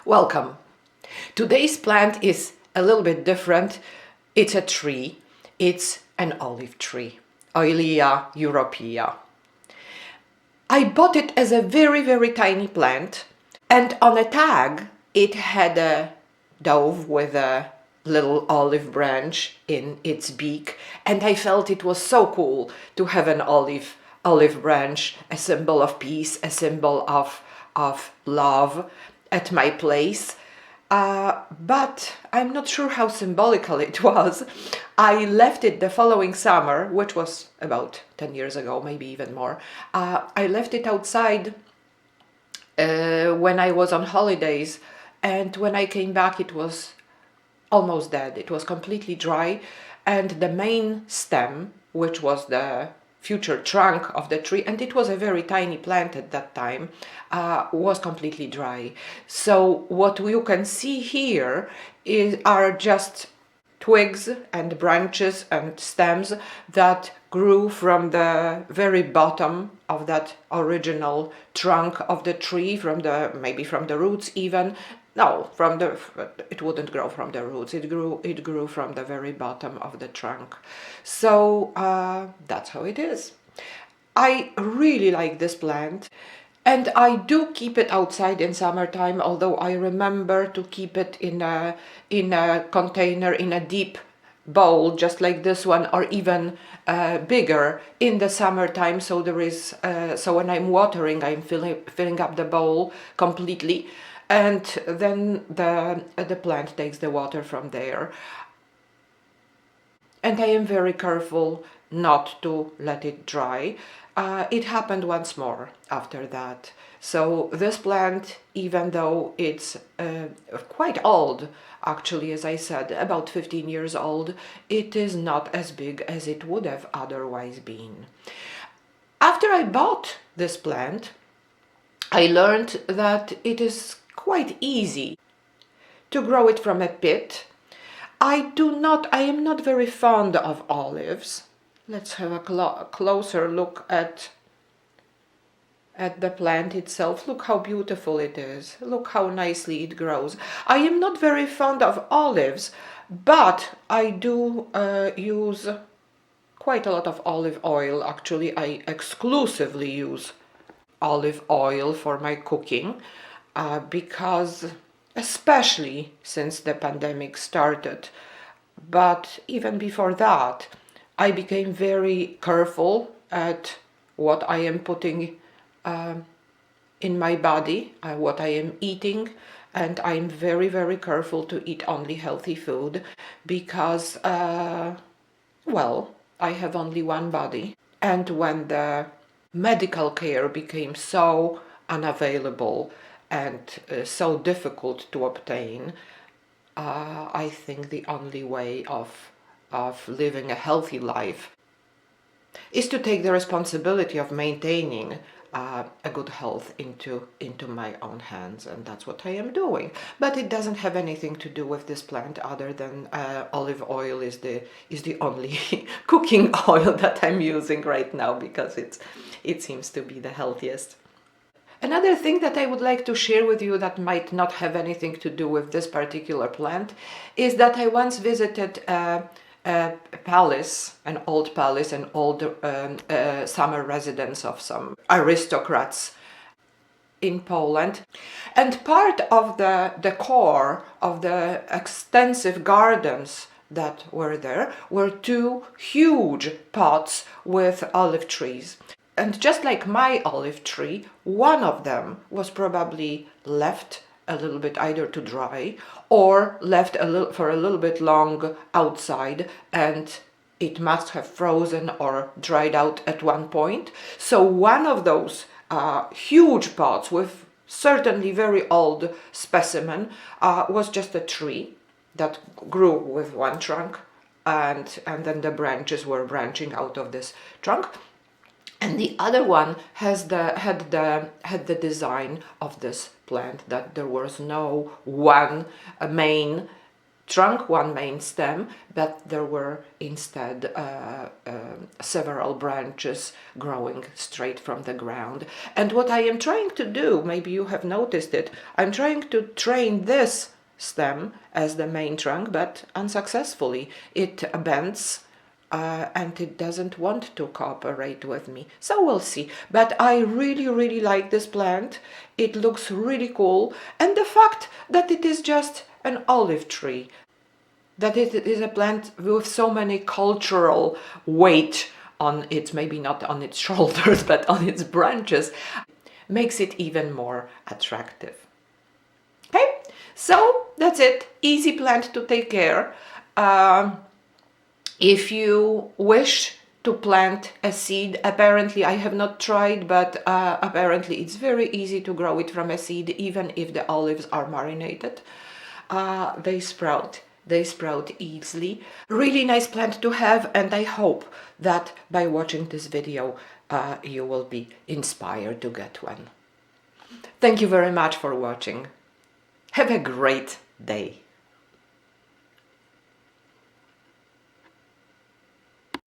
Welcome. Today's plant is a little bit different. It's a tree. It's an olive tree, Oilea europea. I bought it as a very tiny plant, and on a tag it had a dove with a little olive branch in its beak, and I felt it was so cool to have an olive branch, a symbol of peace, a symbol of love at my place. But I'm not sure how symbolical it was. I left it the following summer, which was about 10 years ago, maybe even more. I left it outside when I was on holidays, and when I came back it was almost dead. It was completely dry, and the main stem, which was the future trunk of the tree, and it was a very tiny plant at that time, was completely dry. So what you can see here are just twigs and branches and stems that grew from the very bottom of that original trunk of the tree, maybe from the roots even. No, it wouldn't grow from the roots. It grew from the very bottom of the trunk. So that's how it is. I really like this plant, and I do keep it outside in summertime, although I remember to keep it in a container, in a deep bowl, just like this one, or even bigger in the summertime. So so when I'm watering, I'm filling up the bowl completely, and then the plant takes the water from there. And I am very careful not to let it dry. It happened once more after that. So this plant, even though it's quite old, actually, as I said, about 15 years old, it is not as big as it would have otherwise been. After I bought this plant, I learned that it is quite easy to grow it from a pit. I am not very fond of olives. Let's have a closer look at the plant itself. Look how beautiful it is. Look how nicely it grows. I am not very fond of olives, but I do use quite a lot of olive oil. Actually, I exclusively use olive oil for my cooking because, especially since the pandemic started, but even before that, I became very careful at what I am putting in my body, what I am eating, and I'm very careful to eat only healthy food because, well, I have only one body. And when the medical care became so unavailable and so difficult to obtain, I think the only way of living a healthy life is to take the responsibility of maintaining a good health into my own hands, and that's what I am doing. But it doesn't have anything to do with this plant other than olive oil is the only cooking oil that I'm using right now because it seems to be the healthiest. Another thing that I would like to share with you that might not have anything to do with this particular plant is that I once visited a palace, an old summer residence of some aristocrats in Poland. And part of the decor of the extensive gardens that were there were two huge pots with olive trees. And just like my olive tree, one of them was probably left a little bit either to dry or left for a little bit long outside, and it must have frozen or dried out at one point. So one of those huge pots with certainly very old specimen was just a tree that grew with one trunk, and then the branches were branching out of this trunk. And the other one had the design of this plant, that there was no one main trunk, one main stem, but there were instead several branches growing straight from the ground. And what I am trying to do, maybe you have noticed it, I'm trying to train this stem as the main trunk, but unsuccessfully. It bends and it doesn't want to cooperate with me. So we'll see. But I really like this plant. It looks really cool. And the fact that it is just an olive tree, that it is a plant with so many cultural weight on its, maybe not on its shoulders, but on its branches, makes it even more attractive. Okay, so that's it. Easy plant to take care. If you wish to plant a seed, apparently I have not tried, but apparently it's very easy to grow it from a seed, even if the olives are marinated. They sprout easily. Really nice plant to have, and I hope that by watching this video you will be inspired to get one. Thank you very much for watching. Have a great day.